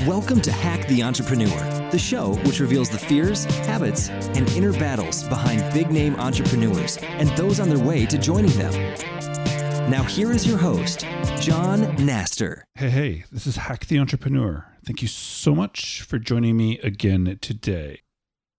Welcome to Hack the Entrepreneur, the show which reveals the fears, habits, and inner battles behind big-name entrepreneurs and those on their way to joining them. Now here is your host, John Naster. Hey, this is Hack the Entrepreneur. Thank you so much for joining me again today.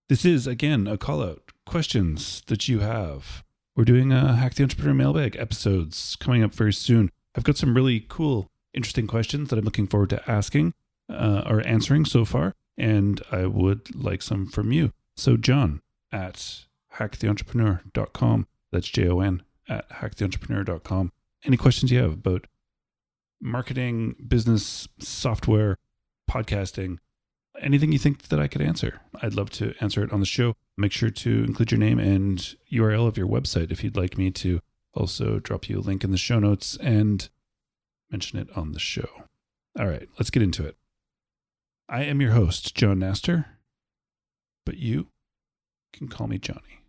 This is, again, a call-out. Questions that you have. We're doing a Hack the Entrepreneur mailbag episodes coming up very soon. I've got some really cool, interesting questions that I'm looking forward to asking or answering so far, and I would like some from you. So John at hacktheentrepreneur.com. That's Jon at hacktheentrepreneur.com. Any questions you have about marketing, business, software, podcasting, anything you think that I could answer, I'd love to answer it on the show. Make sure to include your name and URL of your website if you'd like me to also drop you a link in the show notes and mention it on the show. All right, let's get into it. I am your host, John Naster, but you can call me Johnny.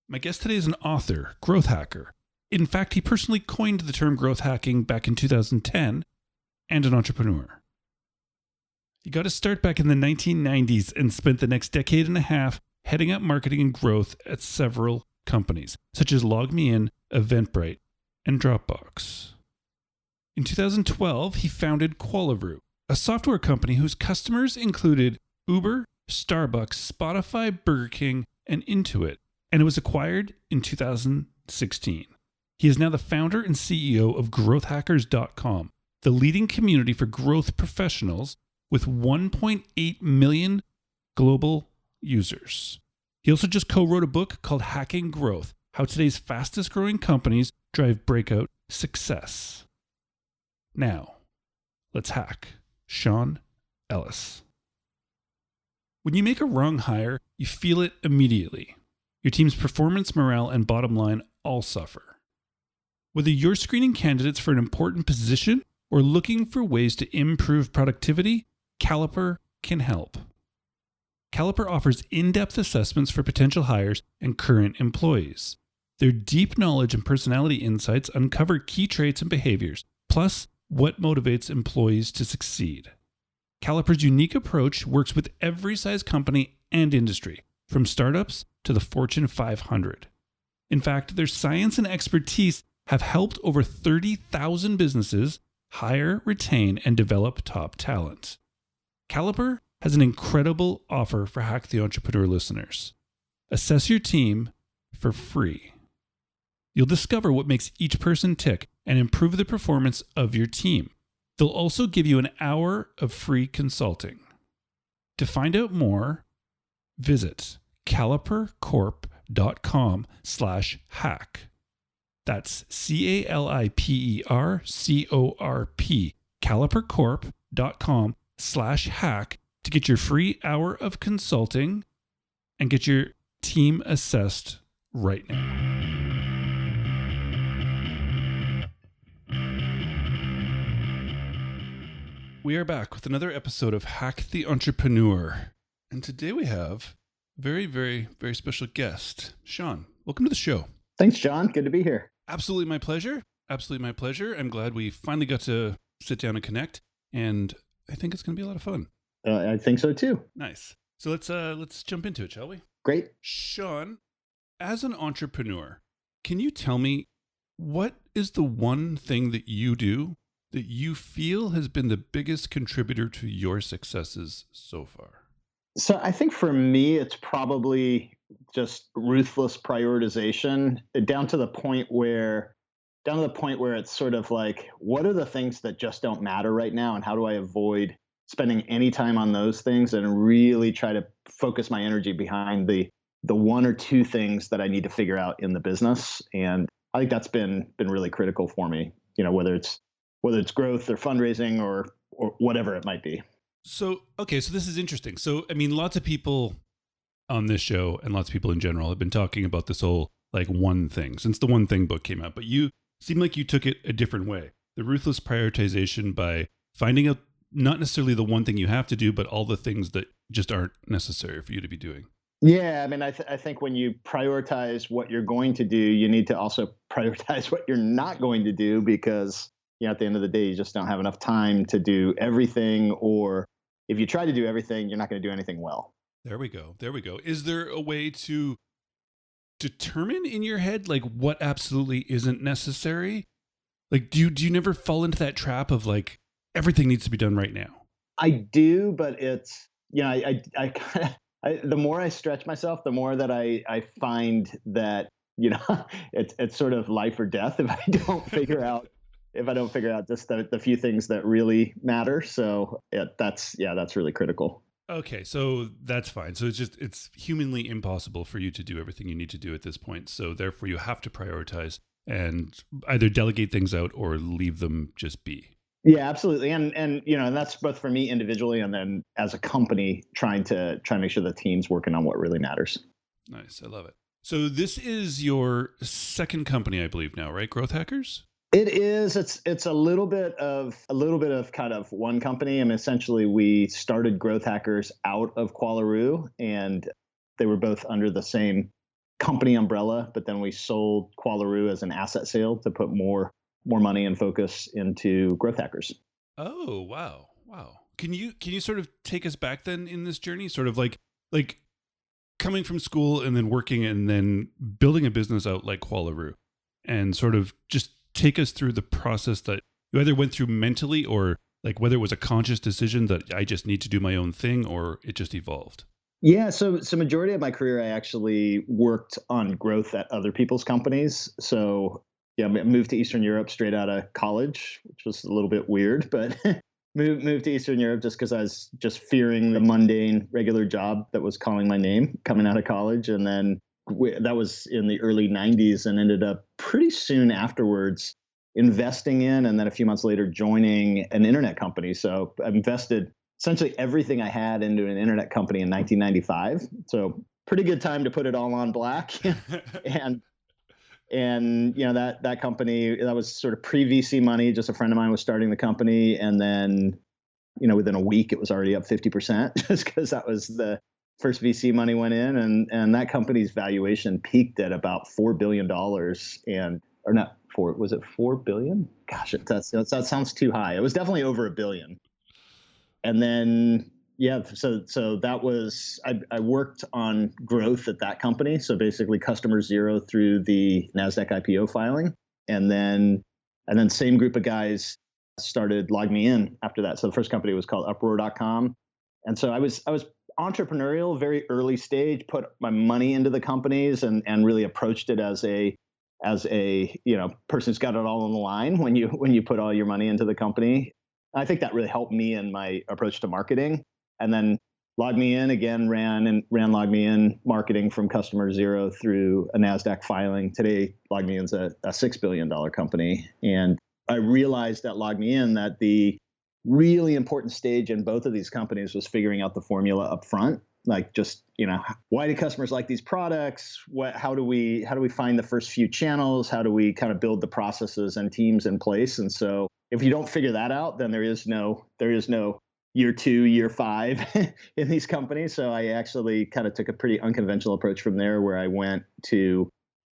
My guest today is an author, growth hacker. In fact, he personally coined the term growth hacking back in 2010, and an entrepreneur. He got his start back in the 1990s and spent the next decade and a half heading up marketing and growth at several companies, such as LogMeIn, Eventbrite, and Dropbox. In 2012, he founded Qualaroo, a software company whose customers included Uber, Starbucks, Spotify, Burger King, and Intuit, and it was acquired in 2016. He is now the founder and CEO of growthhackers.com, the leading community for growth professionals with 1.8 million global users. He also just co-wrote a book called Hacking Growth: How Today's Fastest Growing Companies Drive Breakout Success. Now, let's hack Sean Ellis. When you make a wrong hire, you feel it immediately. Your team's performance, morale, and bottom line all suffer. Whether you're screening candidates for an important position or looking for ways to improve productivity, Caliper can help. Caliper offers in-depth assessments for potential hires and current employees. Their deep knowledge and personality insights uncover key traits and behaviors, plus what motivates employees to succeed. Caliper's unique approach works with every size company and industry, from startups to the Fortune 500. In fact, their science and expertise have helped over 30,000 businesses hire, retain, and develop top talent. Caliper has an incredible offer for Hack the Entrepreneur listeners. Assess your team for free. You'll discover what makes each person tick and improve the performance of your team. They'll also give you an hour of free consulting. To find out more, visit calipercorp.com/hack. That's CALIPERCORP, calipercorp.com/hack to get your free hour of consulting and get your team assessed right now. We are back with another episode of Hack the Entrepreneur. And today we have a very, very, very special guest. Sean, welcome to the show. Thanks, John. Good to be here. Absolutely my pleasure. Absolutely my pleasure. I'm glad we finally got to sit down and connect, and I think it's going to be a lot of fun. I think so too. Nice. So let's jump into it, shall we? Great. Sean, as an entrepreneur, can you tell me what is the one thing that you do that you feel has been the biggest contributor to your successes so far? So I think for me, it's probably just ruthless prioritization down to the point where it's sort of like, what are the things that just don't matter right now? And how do I avoid spending any time on those things and really try to focus my energy behind the one or two things that I need to figure out in the business? And I think that's been really critical for me, whether it's growth or fundraising or whatever it might be. So this is interesting. So, I mean, lots of people on this show and lots of people in general have been talking about this whole one thing since the One Thing book came out, but you seem like you took it a different way. The ruthless prioritization by finding out not necessarily the one thing you have to do, but all the things that just aren't necessary for you to be doing. Yeah, I mean, I think when you prioritize what you're going to do, you need to also prioritize what you're not going to do because, at the end of the day, you just don't have enough time to do everything. Or if you try to do everything, you're not going to do anything well. There we go. There we go. Is there a way to determine in your head like what absolutely isn't necessary? Like do you never fall into that trap of like everything needs to be done right now? I do, but it's, I kind of, the more I stretch myself, the more that I find that, it's sort of life or death if I don't figure out just the few things that really matter. So that's really critical. Okay, so that's fine. So it's humanly impossible for you to do everything you need to do at this point. So therefore you have to prioritize and either delegate things out or leave them just be. Yeah, absolutely. And that's both for me individually and then as a company try and make sure the team's working on what really matters. Nice. I love it. So this is your second company, I believe now, right? Growth Hackers? It is. It's a little bit of kind of one company. I mean, essentially, we started Growth Hackers out of Qualaroo, and they were both under the same company umbrella. But then we sold Qualaroo as an asset sale to put more money and focus into Growth Hackers. Oh, wow. Wow. Can you sort of take us back then in this journey? Sort of like coming from school and then working and then building a business out like Qualaroo, and sort of just take us through the process that you either went through mentally or like whether it was a conscious decision that I just need to do my own thing or it just evolved. Yeah, so majority of my career, I actually worked on growth at other people's companies. So yeah, I moved to Eastern Europe straight out of college, which was a little bit weird, but moved to Eastern Europe just because I was just fearing the mundane regular job that was calling my name coming out of college, and then that was in the early 90s, and ended up pretty soon afterwards investing in, and then a few months later joining an internet company. So I invested essentially everything I had into an internet company in 1995. So pretty good time to put it all on black. and that company, that was sort of pre VC money. Just a friend of mine was starting the company, and then within a week it was already up 50% just because that was the first VC money went in, and that company's valuation peaked at about $4 billion, and or not four, was it 4 billion? Gosh, that sounds too high. It was definitely over a billion. And then so that was I worked on growth at that company. So basically customer zero through the NASDAQ IPO filing. And then same group of guys started LogMeIn after that. So the first company was called uproar.com. And so I was entrepreneurial, very early stage, put my money into the companies and really approached it as a person who's got it all on the line when you put all your money into the company. I think that really helped me in my approach to marketing. And then LogMeIn again ran LogMeIn marketing from customer zero through a NASDAQ filing. Today, LogMeIn's a $6 billion company. And I realized at LogMeIn that the really important stage in both of these companies was figuring out the formula up front. Like just, why do customers like these products? How do we find the first few channels? How do we kind of build the processes and teams in place? And so if you don't figure that out, then there is no year 2, year 5 in these companies. So I actually kind of took a pretty unconventional approach from there, where I went to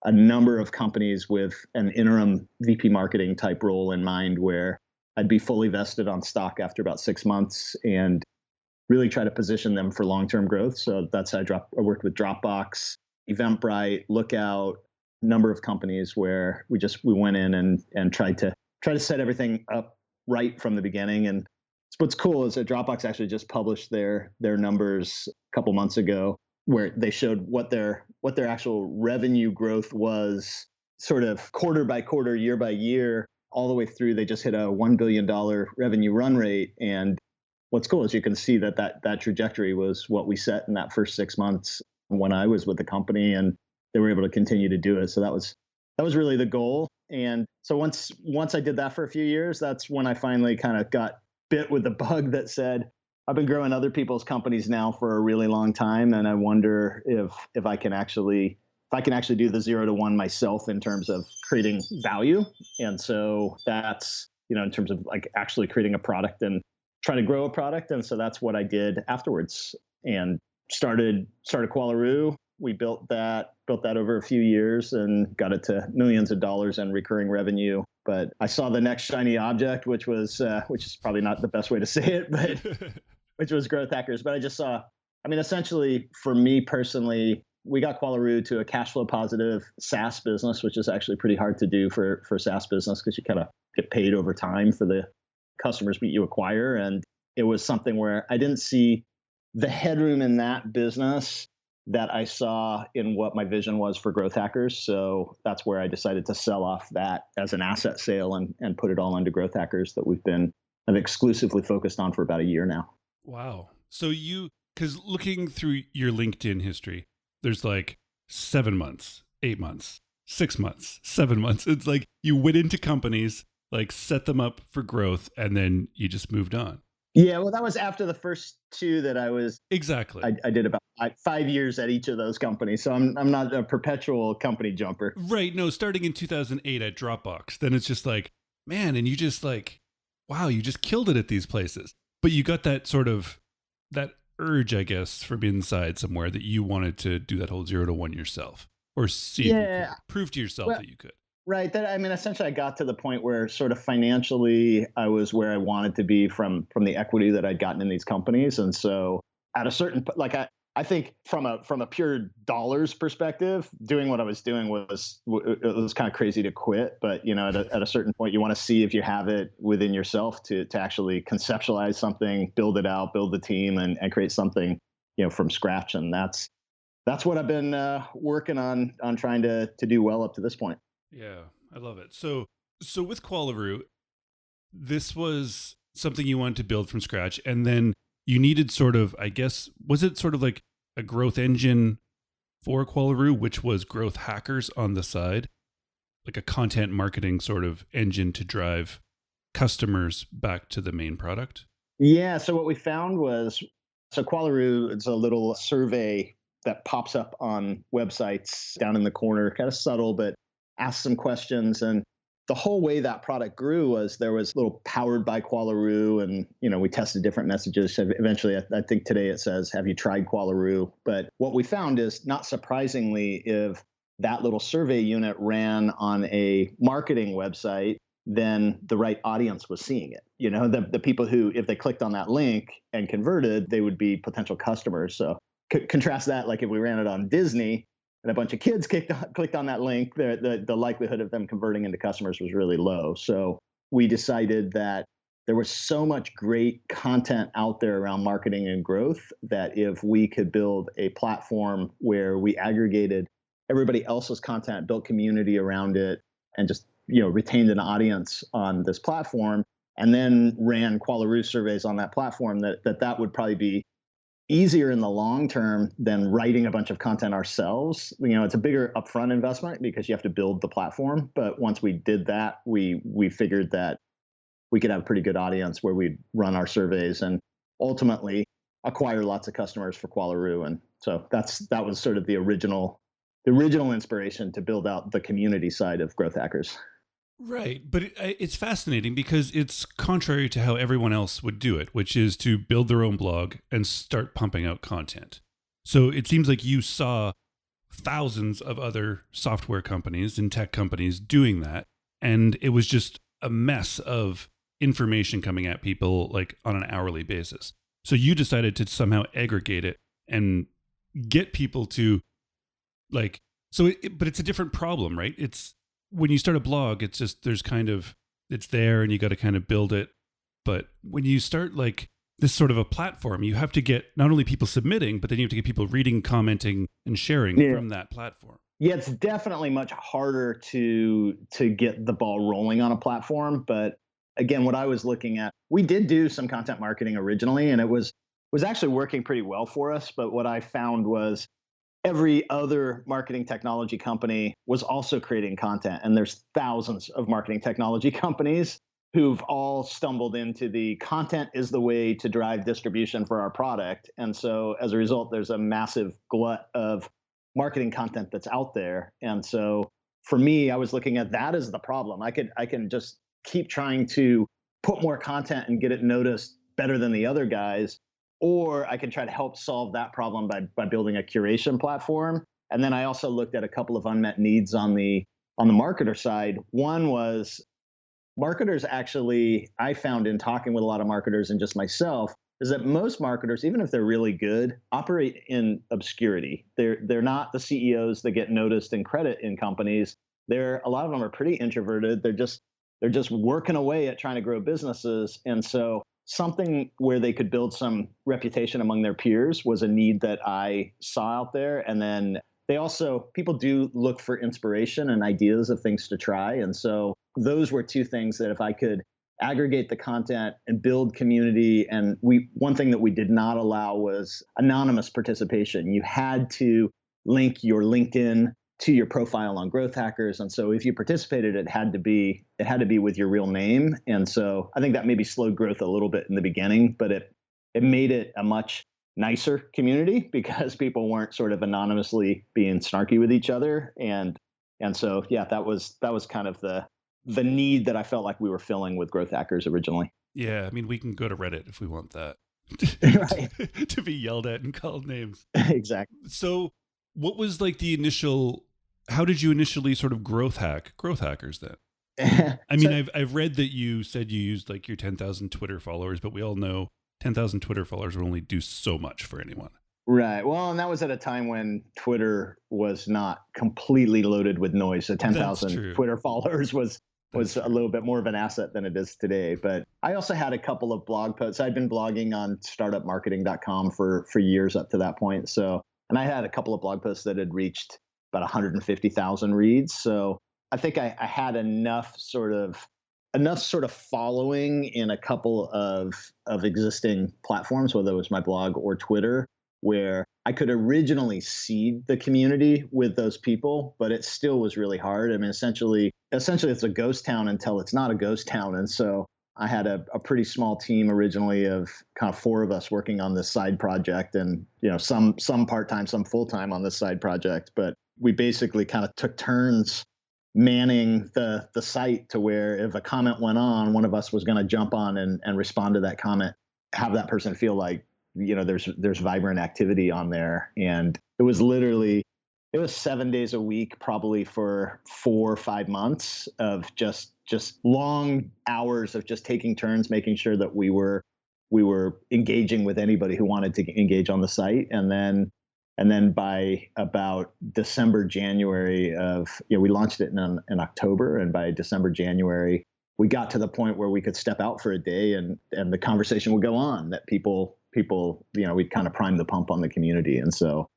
a number of companies with an interim VP marketing type role in mind, where I'd be fully vested on stock after about 6 months and really try to position them for long-term growth. So that's how I worked with Dropbox, Eventbrite, Lookout, a number of companies where we went in and tried to set everything up right from the beginning. And what's cool is that Dropbox actually just published their numbers a couple months ago, where they showed what their actual revenue growth was, sort of quarter by quarter, year by year, all the way through. They just hit a $1 billion revenue run rate. And what's cool is you can see that trajectory was what we set in that first 6 months when I was with the company, and they were able to continue to do it. So that was really the goal. And so once I did that for a few years, that's when I finally kind of got bit with the bug that said, I've been growing other people's companies now for a really long time, and I wonder if I can actually do the 0 to 1 myself in terms of creating value. And so that's, in terms of like actually creating a product and trying to grow a product. And so that's what I did afterwards. And started Qualaroo. We built that over a few years and got it to millions of dollars in recurring revenue. But I saw the next shiny object, which is probably not the best way to say it, but which was growth hackers. But I just saw, I mean, essentially for me personally, we got Qualaroo to a cash flow positive SaaS business, which is actually pretty hard to do for SaaS business because you kind of get paid over time for the customers you acquire. And it was something where I didn't see the headroom in that business that I saw in what my vision was for growth hackers. So that's where I decided to sell off that as an asset sale and put it all into growth hackers that we've been exclusively focused on for about a year now. Wow. So because looking through your LinkedIn history, there's like 7 months, 8 months, 6 months, 7 months. It's like you went into companies, like set them up for growth, and then you just moved on. Yeah, well, that was after the first two that I was. Exactly. I did about 5 years at each of those companies, so I'm not a perpetual company jumper. Right. No, starting in 2008 at Dropbox, then it's just like, man, and you just like, wow, you just killed it at these places. But you got that sort of that urge, I guess, from inside somewhere that you wanted to do that whole 0 to 1 yourself, or see if you could prove to yourself that you could. Right. Essentially, I got to the point where sort of financially, I was where I wanted to be from the equity that I'd gotten in these companies, and so at a certain, like I think from a pure dollars perspective, doing what I was doing was kind of crazy to quit. But at a certain point, you want to see if you have it within yourself to actually conceptualize something, build it out, build the team, and create something from scratch. And that's what I've been working on trying to do well up to this point. Yeah, I love it. So with Qualaroo, this was something you wanted to build from scratch, and then you needed sort of, I guess, was it sort of like a growth engine for Qualaroo, which was growth hackers on the side, like a content marketing sort of engine to drive customers back to the main product? Yeah. So what we found was, Qualaroo, it's a little survey that pops up on websites down in the corner, kind of subtle, but ask some questions. And the whole way that product grew was there was little powered by Qualaroo, and we tested different messages. Eventually, I think today it says, "Have you tried Qualaroo?" But what we found is, not surprisingly, if that little survey unit ran on a marketing website, then the right audience was seeing it. The people who, if they clicked on that link and converted, they would be potential customers. So contrast that, like if we ran it on Disney and a bunch of kids clicked on that link, the likelihood of them converting into customers was really low. So we decided that there was so much great content out there around marketing and growth that if we could build a platform where we aggregated everybody else's content, built community around it, and just retained an audience on this platform, and then ran Qualaroo surveys on that platform, that would probably be easier in the long term than writing a bunch of content ourselves. It's a bigger upfront investment because you have to build the platform. But once we did that, we figured that we could have a pretty good audience where we'd run our surveys and ultimately acquire lots of customers for Qualaroo. And so that was sort of the original inspiration to build out the community side of Growth Hackers. Right. But it's fascinating because it's contrary to how everyone else would do it, which is to build their own blog and start pumping out content. So it seems like you saw thousands of other software companies and tech companies doing that, and it was just a mess of information coming at people like on an hourly basis. So you decided to somehow aggregate it and get people to but it's a different problem, right? It's when you start a blog, it's just, it's there and you got to kind of build it. But when you start like this sort of a platform, you have to get not only people submitting, but then you have to get people reading, commenting, and sharing from that platform. Yeah, it's definitely much harder to get the ball rolling on a platform. But again, what I was looking at, we did do some content marketing originally, and it was actually working pretty well for us. But what I found was every other marketing technology company was also creating content. And there's thousands of marketing technology companies who've all stumbled into the content is the way to drive distribution for our product. And so as a result, there's a massive glut of marketing content that's out there. And so for me, I was looking at that as the problem. I can just keep trying to put more content and get it noticed better than the other guys, or I could try to help solve that problem by building a curation platform. And then I also looked at a couple of unmet needs on the marketer side. One was marketers actually, I found in talking with a lot of marketers and just myself, is that most marketers, even if they're really good, operate in obscurity. They're not the CEOs that get noticed and credit in companies. A lot of them are pretty introverted. They're just working away at trying to grow businesses. And so something where they could build some reputation among their peers was a need that I saw out there. And then people do look for inspiration and ideas of things to try. And so those were two things that if I could aggregate the content and build community. And one thing that we did not allow was anonymous participation. You had to link your LinkedIn to your profile on Growth Hackers. And so if you participated, it had to be with your real name. And so I think that maybe slowed growth a little bit in the beginning, but it made it a much nicer community because people weren't sort of anonymously being snarky with each other. And so, yeah, that was kind of the need that I felt like we were filling with Growth Hackers originally. Yeah. I mean, we can go to Reddit if we want that. Right. To be yelled at and called names. Exactly. So what was like how did you initially sort of growth hackers then? I mean, I've read that you said you used like your 10,000 Twitter followers, but we all know 10,000 Twitter followers will only do so much for anyone. Right. Well, and that was at a time when Twitter was not completely loaded with noise. So 10,000 Twitter followers was a little bit more of an asset than it is today. But I also had a couple of blog posts. I'd been blogging on startupmarketing.com for years up to that point. So, and I had a couple of blog posts that had reached about 150,000 reads. So I think I had enough sort of following in a couple of existing platforms, whether it was my blog or Twitter, where I could originally seed the community with those people, but it still was really hard. I mean, essentially it's a ghost town until it's not a ghost town. And so I had a pretty small team originally of kind of 4 of us working on this side project, and some part-time, some full-time on this side project. But we basically kind of took turns manning the site to where if a comment went on, one of us was going to jump on and respond to that comment, have that person feel like, there's vibrant activity on there. And it was 7 days a week, probably for 4 or 5 months of just long hours of just taking turns, making sure that we were engaging with anybody who wanted to engage on the site. And then by about December, January we launched it in October, and by December, January, we got to the point where we could step out for a day and the conversation would go on, that people, we'd kind of prime the pump on the community. And so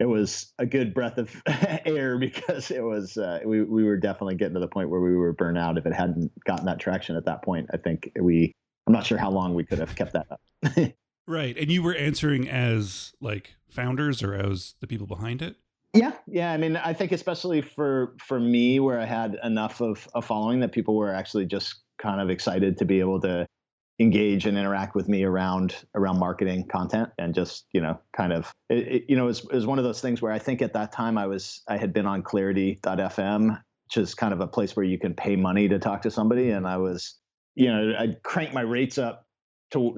it was a good breath of air, because it was, we were definitely getting to the point where we were burnt out. If it hadn't gotten that traction at that point, I think I'm not sure how long we could have kept that up. Right. And you were answering as like founders or as the people behind it? Yeah. I mean, I think especially for me, where I had enough of a following that people were actually just kind of excited to be able to engage and interact with me around marketing content, and just, kind of, it was one of those things where I think at that time I had been on clarity.fm, which is kind of a place where you can pay money to talk to somebody. And I was, I'd crank my rates up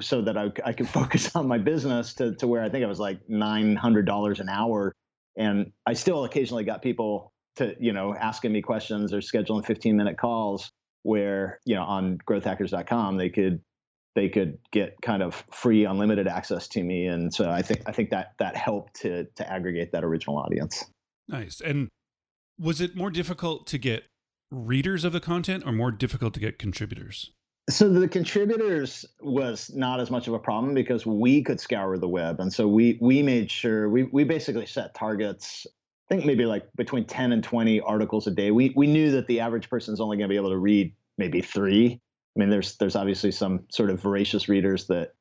so that I could focus on my business to where I think it was like $900 an hour. And I still occasionally got people to, asking me questions or scheduling 15-minute calls where, on growthhackers.com, they could get kind of free unlimited access to me. And so I think that helped to aggregate that original audience. Nice. And was it more difficult to get readers of the content or more difficult to get contributors? So the contributors was not as much of a problem because we could scour the web. And so we made sure we basically set targets, I think maybe like between 10 and 20 articles a day. We knew that the average person is only going to be able to read maybe 3. I mean, there's obviously some sort of voracious readers that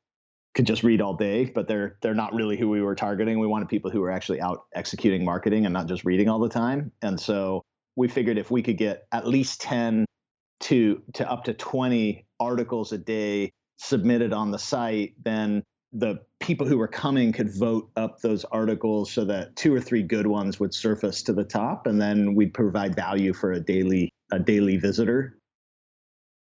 could just read all day, but they're not really who we were targeting. We wanted people who were actually out executing marketing and not just reading all the time. And so we figured if we could get at least 10 to up to 20 articles a day submitted on the site, then the people who were coming could vote up those articles so that 2 or 3 good ones would surface to the top, and then we'd provide value for a daily visitor.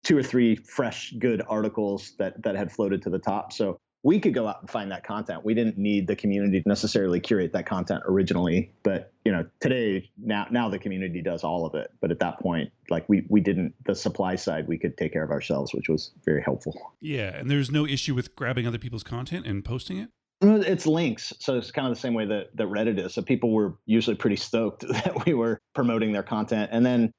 2 or 3 fresh, good articles that had floated to the top. So we could go out and find that content. We didn't need the community to necessarily curate that content originally. But, today, now the community does all of it. But at that point, like we didn't, the supply side, we could take care of ourselves, which was very helpful. Yeah. And there's no issue with grabbing other people's content and posting it? It's links. So it's kind of the same way that Reddit is. So people were usually pretty stoked that we were promoting their content. And then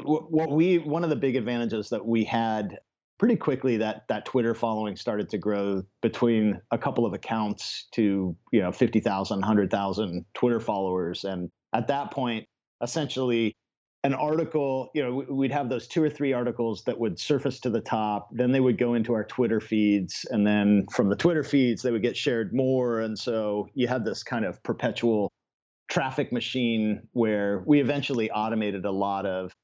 one of the big advantages that we had pretty quickly, that Twitter following started to grow between a couple of accounts to 50,000, 100,000 Twitter followers. And at that point, essentially, an article, we'd have those 2 or 3 articles that would surface to the top. Then they would go into our Twitter feeds, and then from the Twitter feeds, they would get shared more. And so you had this kind of perpetual traffic machine where we eventually automated a lot of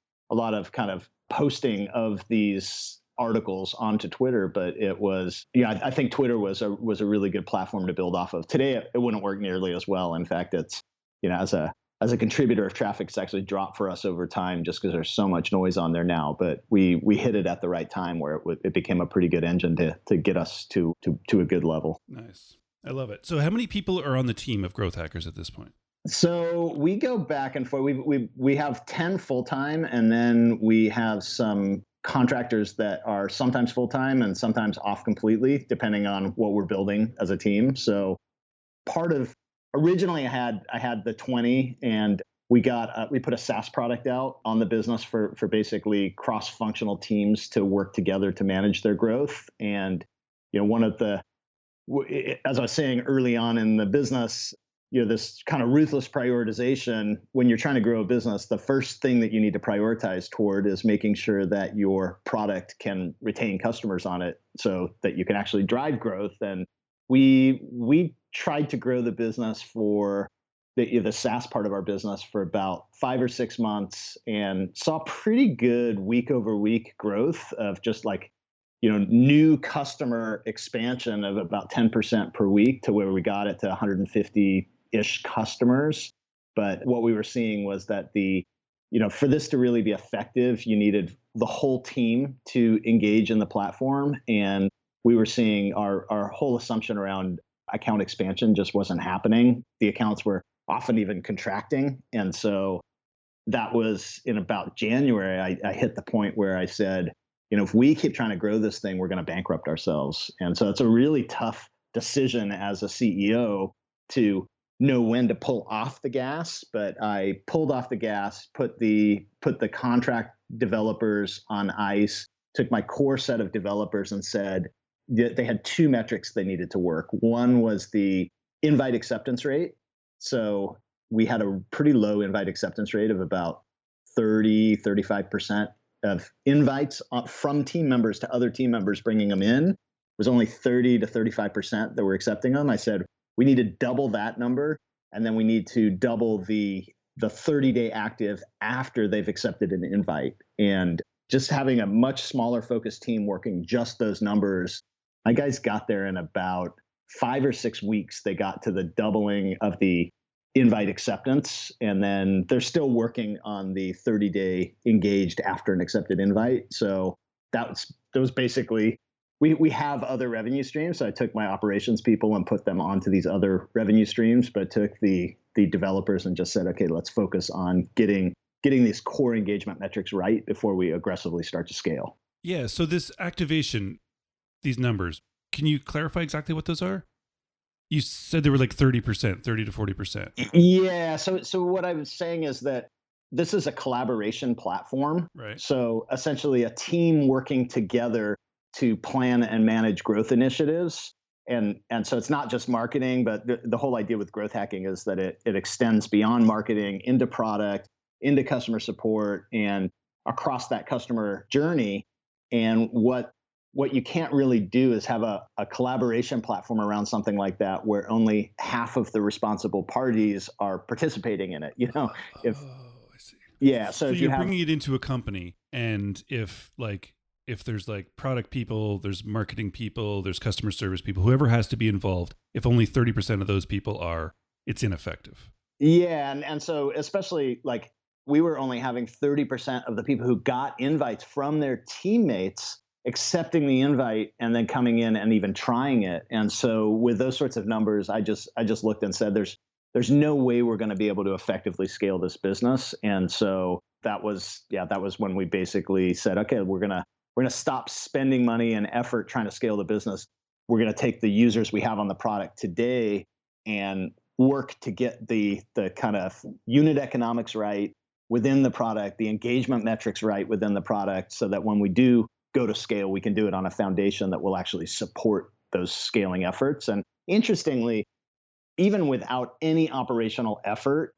kind of posting of these articles onto Twitter. But it was, I think Twitter was a really good platform to build off of. Today, it wouldn't work nearly as well. In fact, it's, as a contributor of traffic, it's actually dropped for us over time just because there's so much noise on there now. But we hit it at the right time where it became a pretty good engine to get us to a good level. Nice. I love it. So how many people are on the team of growth hackers at this point? So we go back and forth. We have 10 full-time, and then we have some contractors that are sometimes full-time and sometimes off completely, depending on what we're building as a team. So originally I had the 20, and we put a SaaS product out on the business for basically cross-functional teams to work together to manage their growth. And, as I was saying early on in the business, this kind of ruthless prioritization, when you're trying to grow a business, the first thing that you need to prioritize toward is making sure that your product can retain customers on it so that you can actually drive growth. And we tried to grow the business for the SaaS part of our business for about 5 or 6 months, and saw pretty good week over week growth of just like, new customer expansion of about 10% per week, to where we got it to 150-ish customers. But what we were seeing was that for this to really be effective, you needed the whole team to engage in the platform. And we were seeing our whole assumption around account expansion just wasn't happening. The accounts were often even contracting. And so that was in about January, I hit the point where I said, if we keep trying to grow this thing, we're going to bankrupt ourselves. And so it's a really tough decision as a CEO to know when to pull off the gas. But I pulled off the gas, put the contract developers on ice, took my core set of developers and said that they had 2 metrics they needed to work. One was the invite acceptance rate. So we had a pretty low invite acceptance rate of about 35% of invites from team members to other team members bringing them in. It was only 30 to 35% that were accepting them. I said, we need to double that number, and then we need to double the 30-day active after they've accepted an invite. And just having a much smaller focused team working just those numbers, my guys got there in about 5 or 6 weeks. They got to the doubling of the invite acceptance, and then they're still working on the 30-day engaged after an accepted invite. So that was basically, we have other revenue streams. So I took my operations people and put them onto these other revenue streams, but took the developers and just said, okay, let's focus on getting these core engagement metrics right before we aggressively start to scale. Yeah. So this activation, these numbers, can you clarify exactly what those are? You said they were like 30%, 30 to 40%. Yeah. So what I was saying is that this is a collaboration platform. Right. So essentially a team working together to plan and manage growth initiatives. And so it's not just marketing, but the whole idea with growth hacking is that it extends beyond marketing into product, into customer support, and across that customer journey. And what you can't really do is have a collaboration platform around something like that where only half of the responsible parties are participating in it. I see. Yeah. So if you're bringing it into a company, and if there's like product people, there's marketing people, there's customer service people, whoever has to be involved, if only 30% of those people are, it's ineffective. Yeah. And so especially like we were only having 30% of the people who got invites from their teammates accepting the invite and then coming in and even trying it. And so with those sorts of numbers, I just looked and said, there's no way we're going to be able to effectively scale this business. And so that was when we basically said, okay, we're going to stop spending money and effort trying to scale the business. We're going to take the users we have on the product today and work to get the kind of unit economics right within the product, the engagement metrics right within the product, so that when we do go to scale, we can do it on a foundation that will actually support those scaling efforts. And interestingly, even without any operational effort,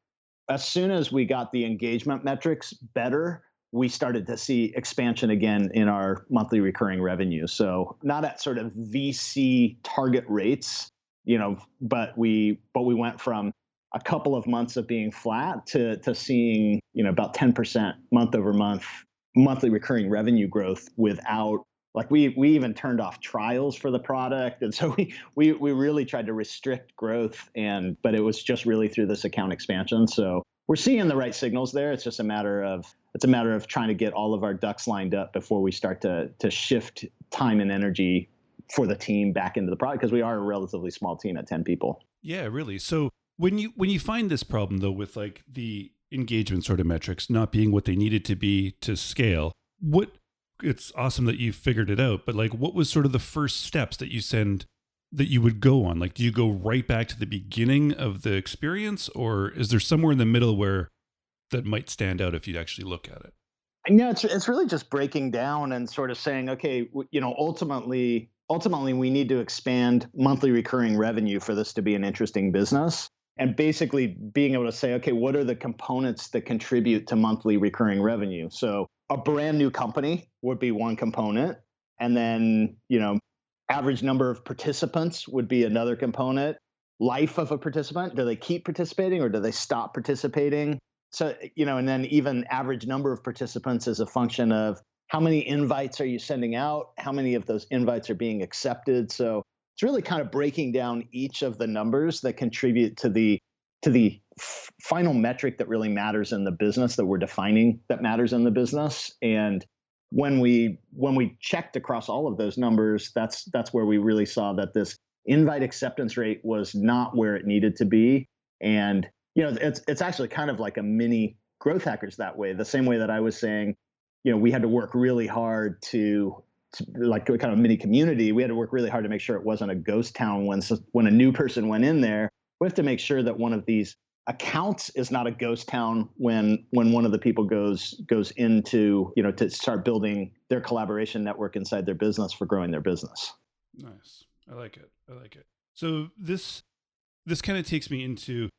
as soon as we got the engagement metrics better, we started to see expansion again in our monthly recurring revenue. So not at sort of VC target rates, but we went from a couple of months of being flat to seeing, about 10% month over month monthly recurring revenue growth without, like, we even turned off trials for the product. And so we really tried to restrict growth, but it was just really through this account expansion. So we're seeing the right signals there. It's just a matter of trying to get all of our ducks lined up before we start to shift time and energy for the team back into the product, because we are a relatively small team at 10 people. Yeah, really. So when you find this problem though, with like the engagement sort of metrics not being what they needed to be to scale, it's awesome that you figured it out, but like, what was sort of the first steps that you would go on? Like, do you go right back to the beginning of the experience, or is there somewhere in the middle where that might stand out if you'd actually look at it? No, it's really just breaking down and sort of saying, okay, ultimately we need to expand monthly recurring revenue for this to be an interesting business. And basically being able to say, okay, what are the components that contribute to monthly recurring revenue? So a brand new company would be one component. And then, average number of participants would be another component. Life of a participant, do they keep participating or do they stop participating? So, and then even average number of participants is a function of how many invites are you sending out? How many of those invites are being accepted? So it's really kind of breaking down each of the numbers that contribute to the final metric that really matters in the business, that we're defining that matters in the business. And when we checked across all of those numbers, that's where we really saw that this invite acceptance rate was not where it needed to be. And it's actually kind of like a mini growth hackers that way. The same way that I was saying, we had to work really hard to like kind of mini community. We had to work really hard to make sure it wasn't a ghost town when a new person went in there. We have to make sure that one of these accounts is not a ghost town when one of the people goes into, to start building their collaboration network inside their business for growing their business. Nice. I like it. So this kind of takes me into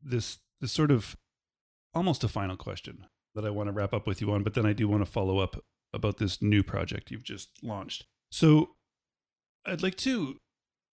this sort of almost a final question that I want to wrap up with you on, but then I do want to follow up about this new project you've just launched. So I'd like to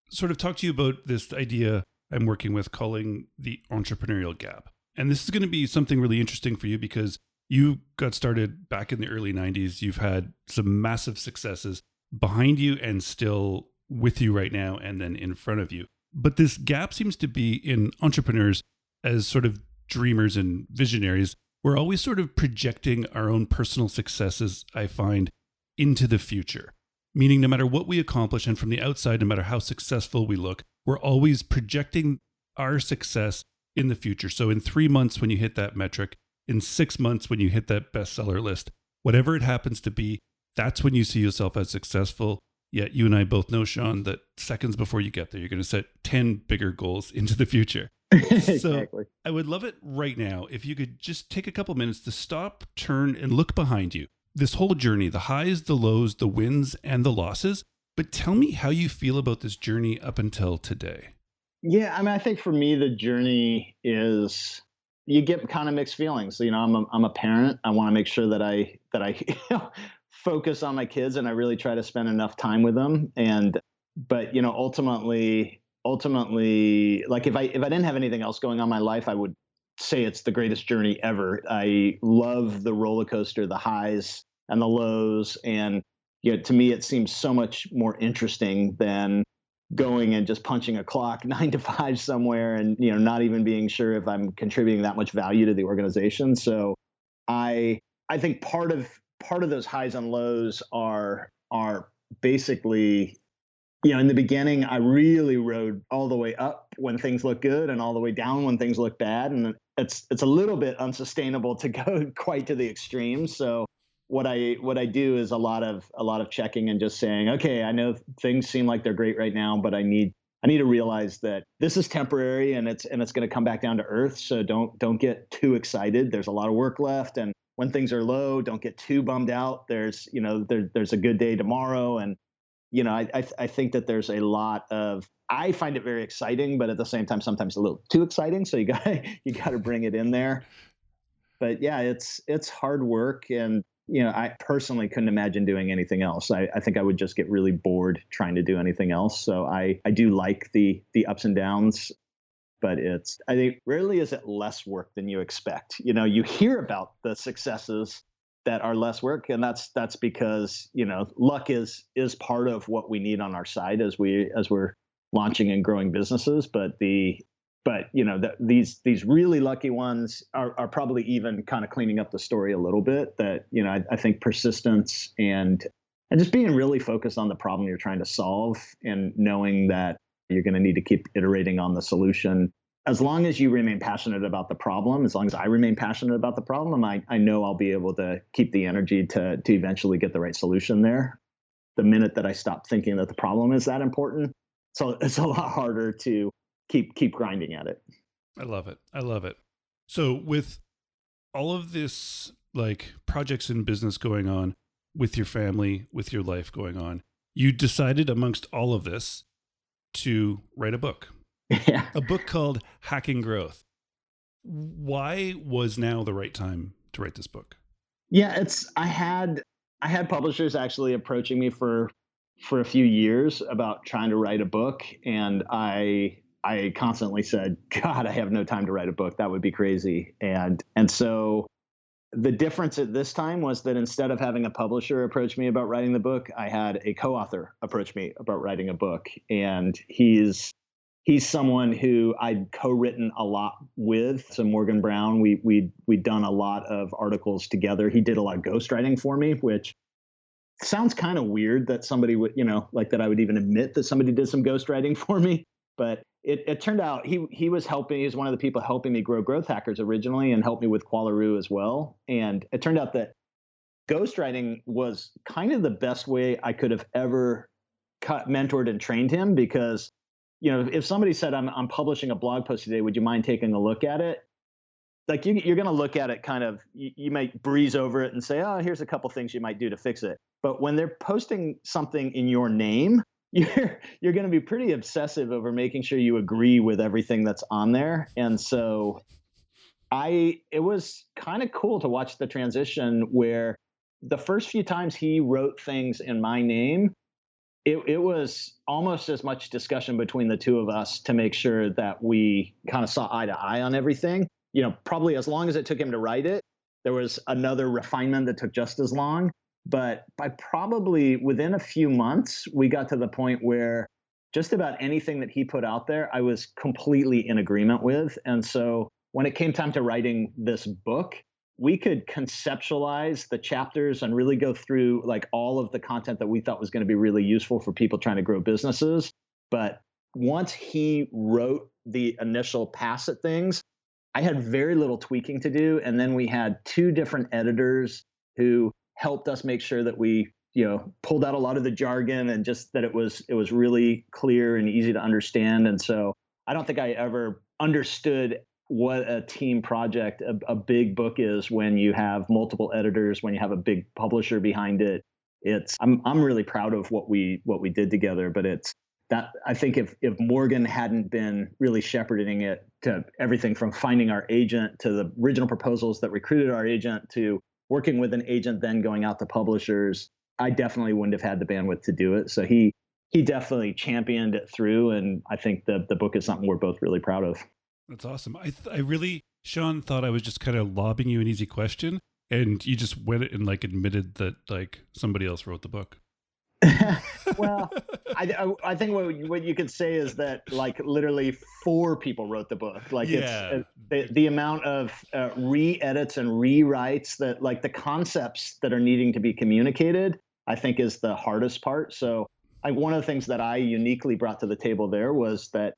sort of talk to you about this idea I'm working with calling the entrepreneurial gap. And this is going to be something really interesting for you because you got started back in the early 90s. You've had some massive successes behind you and still with you right now and then in front of you. But this gap seems to be in entrepreneurs as sort of dreamers and visionaries. We're always sort of projecting our own personal successes, I find, into the future. Meaning no matter what we accomplish and from the outside, no matter how successful we look, we're always projecting our success in the future. So in 3 months when you hit that metric, in 6 months when you hit that bestseller list, whatever it happens to be, that's when you see yourself as successful. Yet you and I both know, Sean, that seconds before you get there, you're going to set 10 bigger goals into the future. Exactly. So I would love it right now if you could just take a couple minutes to stop, turn, and look behind you. This whole journey, the highs, the lows, the wins, and the losses. But tell me how you feel about this journey up until today. Yeah, I mean, I think for me, the journey is, you get kind of mixed feelings. I'm a parent. I want to make sure that I focus on my kids and I really try to spend enough time with them. But ultimately, like if I didn't have anything else going on in my life, I would say it's the greatest journey ever. I love the roller coaster, the highs and the lows. And to me, it seems so much more interesting than going and just punching a clock 9 to 5 somewhere and, not even being sure if I'm contributing that much value to the organization. So I think part of those highs and lows are are basically, in the beginning, I really rode all the way up when things look good and all the way down when things look bad. And it's a little bit unsustainable to go quite to the extremes. So what I do is a lot of checking and just saying, okay, I know things seem like they're great right now, but I need to realize that this is temporary and it's going to come back down to earth. So don't get too excited. There's a lot of work left, and when things are low, don't get too bummed out. There's there's a good day tomorrow, and I think that there's a lot of, I find it very exciting, but at the same time sometimes a little too exciting. So you got to bring it in there. But yeah, it's hard work, and I personally couldn't imagine doing anything else. I think I would just get really bored trying to do anything else. So I do like the ups and downs, but I think rarely is it less work than you expect. You hear about the successes that are less work, and that's because luck is part of what we need on our side as we're launching and growing businesses. But these really lucky ones are probably even kind of cleaning up the story a little bit. That I think persistence and just being really focused on the problem you're trying to solve, and knowing that you're going to need to keep iterating on the solution. As long as you remain passionate about the problem, as long as I remain passionate about the problem, I know I'll be able to keep the energy to eventually get the right solution there. The minute that I stop thinking that the problem is that important, so it's a lot harder to keep grinding at it. I love it. So with all of this, like, projects and business going on, with your family, with your life going on, you decided amongst all of this to write a book. Yeah. A book called Hacking Growth. Why was now the right time to write this book? Yeah, I had publishers actually approaching me for a few years about trying to write a book, and I constantly said, God, I have no time to write a book. That would be crazy. And so the difference at this time was that instead of having a publisher approach me about writing the book, I had a co-author approach me about writing a book. And he's someone who I'd co-written a lot with. So Morgan Brown, we'd done a lot of articles together. He did a lot of ghostwriting for me, which sounds kind of weird that somebody would, like that I would even admit that somebody did some ghostwriting for me. But it turned out he was helping. He was one of the people helping me grow Growth Hackers originally, and helped me with Qualaroo as well. And it turned out that ghostwriting was kind of the best way I could have ever mentored and trained him, because if somebody said, I'm publishing a blog post today, would you mind taking a look at it? Like you're going to look at it kind of, you might breeze over it and say, oh, here's a couple things you might do to fix it. But when they're posting something in your name, you're going to be pretty obsessive over making sure you agree with everything that's on there. And so it was kind of cool to watch the transition where the first few times he wrote things in my name, it was almost as much discussion between the two of us to make sure that we kind of saw eye to eye on everything. Probably as long as it took him to write it, there was another refinement that took just as long. But by probably within a few months, we got to the point where just about anything that he put out there, I was completely in agreement with. And so when it came time to writing this book, we could conceptualize the chapters and really go through like all of the content that we thought was going to be really useful for people trying to grow businesses. But once he wrote the initial pass at things, I had very little tweaking to do. And then we had two different editors who helped us make sure that we, pulled out a lot of the jargon, and just that it was really clear and easy to understand. And so I don't think I ever understood what a team project, a big book is, when you have multiple editors, when you have a big publisher behind it. I'm really proud of what we did together, but it's that I think if Morgan hadn't been really shepherding it to everything from finding our agent to the original proposals that recruited our agent to working with an agent, then going out to publishers, I definitely wouldn't have had the bandwidth to do it. So he definitely championed it through. And I think the book is something we're both really proud of. That's awesome. I really, Sean, thought I was just kind of lobbing you an easy question, and you just went and like admitted that like somebody else wrote the book. Well, I think what you could say is that like literally 4 people wrote the book. Like it's the amount of re-edits and rewrites, that like the concepts that are needing to be communicated I think is the hardest part. So one of the things that I uniquely brought to the table there was that,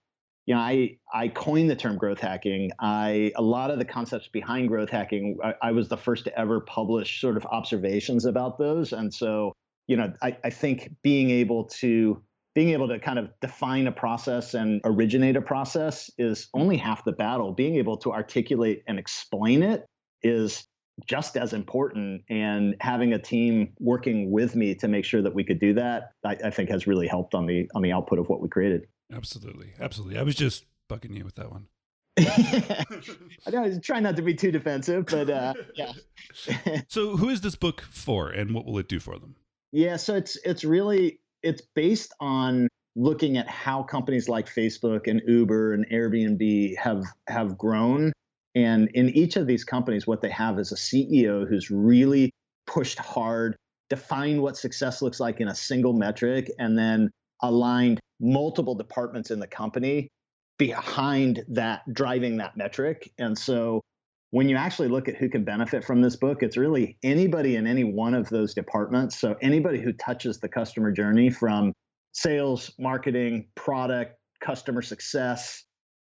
I coined the term growth hacking. A lot of the concepts behind growth hacking, I was the first to ever publish sort of observations about those. And so, I think being able to kind of define a process and originate a process is only half the battle. Being able to articulate and explain it is just as important. And having a team working with me to make sure that we could do that, I think has really helped on the output of what we created. Absolutely. Absolutely. I was just bugging you with that one. I was trying not to be too defensive, but yeah. So who is this book for and what will it do for them? Yeah, so it's based on looking at how companies like Facebook and Uber and Airbnb have grown. And in each of these companies, what they have is a CEO who's really pushed hard, defined what success looks like in a single metric, and then aligned multiple departments in the company behind that, driving that metric. And so when you actually look at who can benefit from this book, it's really anybody in any one of those departments. So anybody who touches the customer journey from sales, marketing, product, customer success,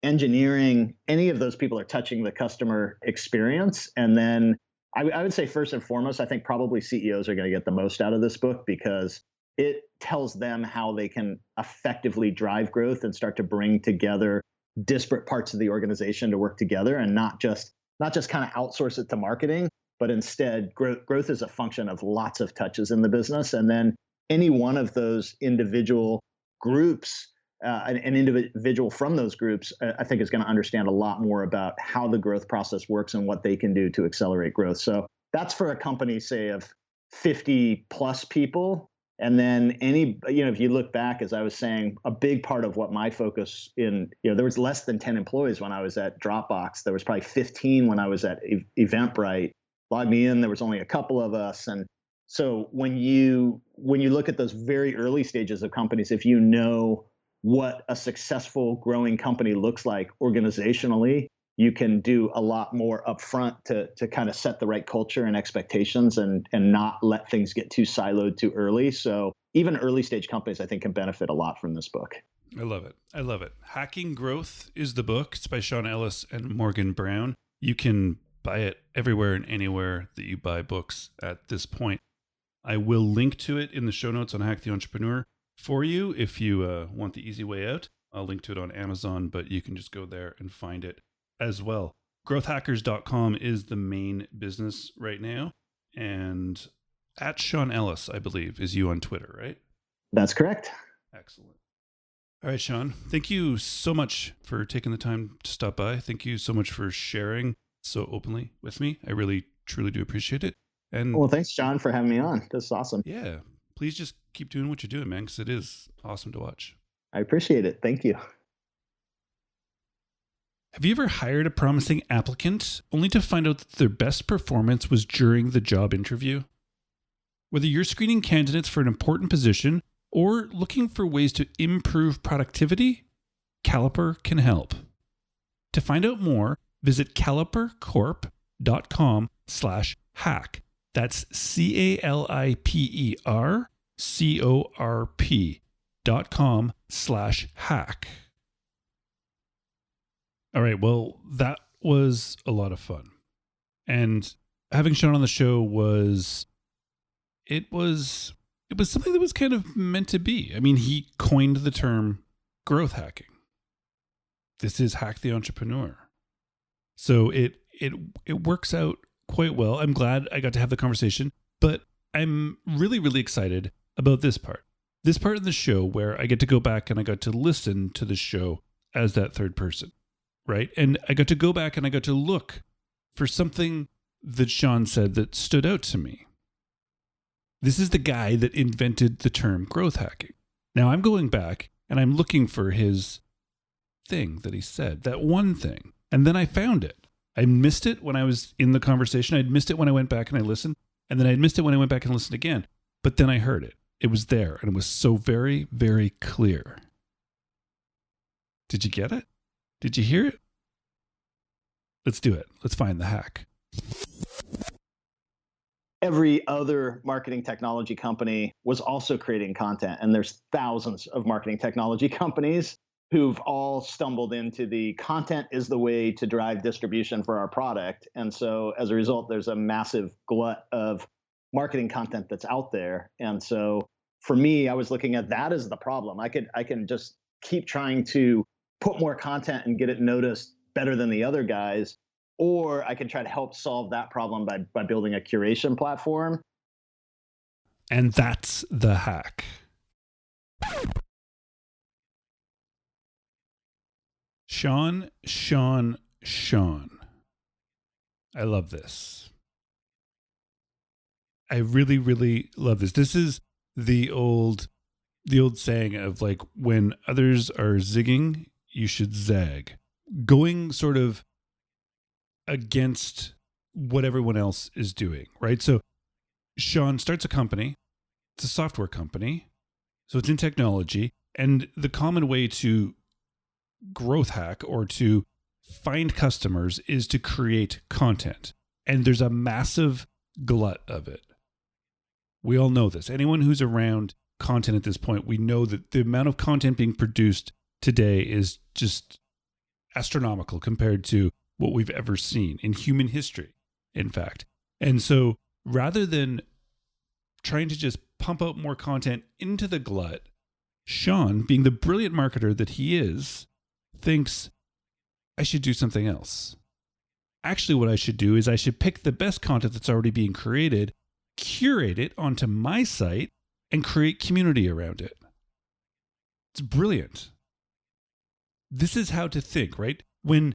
engineering, any of those people are touching the customer experience. And then I would say first and foremost, I think probably CEOs are going to get the most out of this book because it tells them how they can effectively drive growth and start to bring together disparate parts of the organization to work together and not just kind of outsource it to marketing, but instead growth is a function of lots of touches in the business. And then any one of those individual groups, an individual from those groups, I think is going to understand a lot more about how the growth process works and what they can do to accelerate growth. So that's for a company, say, of 50 plus people. And then if you look back, as I was saying, a big part of what my focus there was less than 10 employees when I was at Dropbox. There was probably 15 when I was at Eventbrite. LogMeIn, there was only a couple of us. And so when you look at those very early stages of companies, if you know what a successful growing company looks like organizationally, you can do a lot more upfront to kind of set the right culture and expectations and not let things get too siloed too early. So even early stage companies, I think, can benefit a lot from this book. I love it. I love it. Hacking Growth is the book. It's by Sean Ellis and Morgan Brown. You can buy it everywhere and anywhere that you buy books at this point. I will link to it in the show notes on Hack the Entrepreneur for you if you want the easy way out. I'll link to it on Amazon, but you can just go there and find it as well. Growthhackers.com is the main business right now. And at Sean Ellis, I believe, is you on Twitter, right? That's correct. Excellent. All right, Sean, thank you so much for taking the time to stop by. Thank you so much for sharing so openly with me. I really, truly do appreciate it. And well, thanks, John, for having me on. This is awesome. Yeah. Please just keep doing what you're doing, man, because it is awesome to watch. I appreciate it. Thank you. Have you ever hired a promising applicant only to find out that their best performance was during the job interview? Whether you're screening candidates for an important position or looking for ways to improve productivity, Caliper can help. To find out more, visit calipercorp.com/hack. That's CALIPERCORP.com/hack. All right. Well, that was a lot of fun. And having Sean on the show was something that was kind of meant to be. I mean, he coined the term growth hacking. This is Hack the Entrepreneur. So it works out quite well. I'm glad I got to have the conversation, but I'm really, really excited about this part. This part of the show where I get to go back and I got to listen to the show as that third person. Right. And I got to go back and I got to look for something that Sean said that stood out to me. This is the guy that invented the term growth hacking. Now I'm going back and I'm looking for his thing that he said, that one thing. And then I found it. I missed it when I was in the conversation. I'd missed it when I went back and I listened. And then I'd missed it when I went back and listened again. But then I heard it. It was there and it was so very, very clear. Did you get it? Did you hear it? Let's do it. Let's find the hack. every other marketing technology company was also creating content. And there's thousands of marketing technology companies who've all stumbled into the content is the way to drive distribution for our product. And so as a result, there's a massive glut of marketing content that's out there. And so for me, I was looking at that as the problem. I can just keep trying to put more content and get it noticed better than the other guys, or I can try to help solve that problem by building a curation platform. And that's the hack. Sean. I love this. I really, really love this. This is the old saying of like, when others are zigging, you should zag. Going sort of against what everyone else is doing, right? So Sean starts a company. It's a software company. So it's in technology. And the common way to growth hack or to find customers is to create content. And there's a massive glut of it. We all know this. Anyone who's around content at this point, we know that the amount of content being produced today is just astronomical compared to what we've ever seen in human history, in fact. And so rather than trying to just pump out more content into the glut, Sean, being the brilliant marketer that he is, thinks, I should do something else. Actually, what I should do is I should pick the best content that's already being created, curate it onto my site, and create community around it. It's brilliant. This is how to think, right? When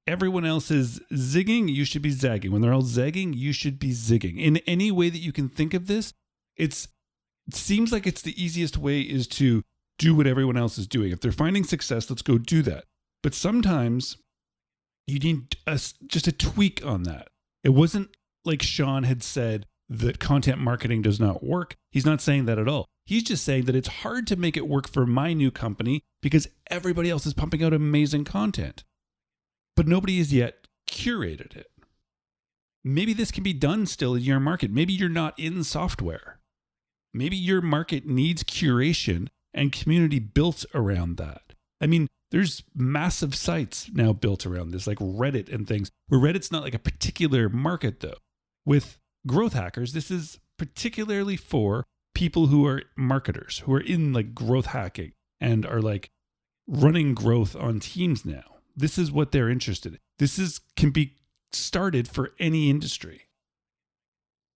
everyone else is zigging, you should be zagging. When they're all zagging, you should be zigging. In any way that you can think of this, it seems like it's the easiest way is to do what everyone else is doing. If they're finding success, let's go do that. But sometimes you need just a tweak on that. It wasn't like Sean had said that content marketing does not work. He's not saying that at all. He's just saying that it's hard to make it work for my new company because everybody else is pumping out amazing content. But nobody has yet curated it. Maybe this can be done still in your market. Maybe you're not in software. Maybe your market needs curation and community built around that. I mean, there's massive sites now built around this, like Reddit and things, where Reddit's not like a particular market though. With growth hackers, this is particularly for people who are marketers, who are in like growth hacking and are like running growth on teams now. This is what they're interested in. This can be started for any industry.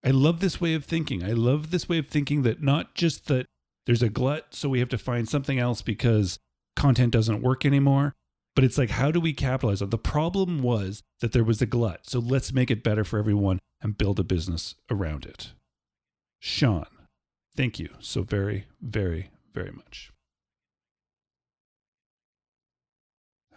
I love this way of thinking. I love this way of thinking that not just that there's a glut, so we have to find something else because content doesn't work anymore, but it's like, how do we capitalize on it? The problem was that there was a glut, so let's make it better for everyone and build a business around it. Sean, thank you so very, very, very much.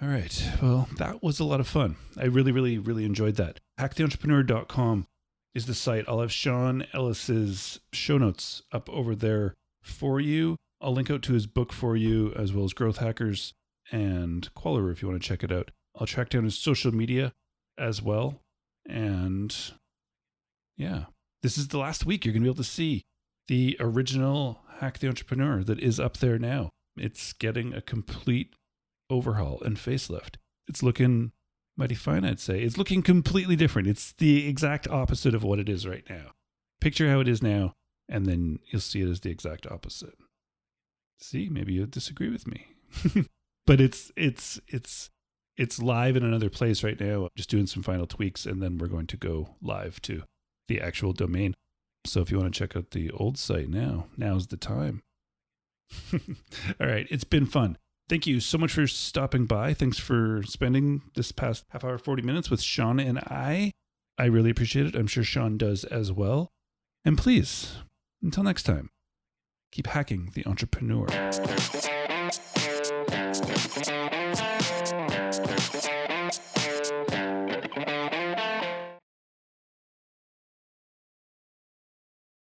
All right. Well, that was a lot of fun. I really, really, really enjoyed that. HackTheEntrepreneur.com is the site. I'll have Sean Ellis's show notes up over there for you. I'll link out to his book for you, as well as Growth Hackers and Qualaroo if you want to check it out. I'll track down his social media as well. And yeah, this is the last week you're going to be able to see the original Hack the Entrepreneur that is up there now. It's getting a complete overhaul and facelift. It's looking mighty fine, I'd say. It's looking completely different. It's the exact opposite of what it is right now. Picture how it is now, and then you'll see it as the exact opposite. See, maybe you'll disagree with me. But it's live in another place right now. I'm just doing some final tweaks, and then we're going to go live to the actual domain. So if you want to check out the old site now's the time. All right, it's been fun. Thank you so much for stopping by. Thanks for spending this past half hour, 40 minutes with Sean and I. I really appreciate it. I'm sure Sean does as well. And please, until next time, keep hacking the entrepreneur.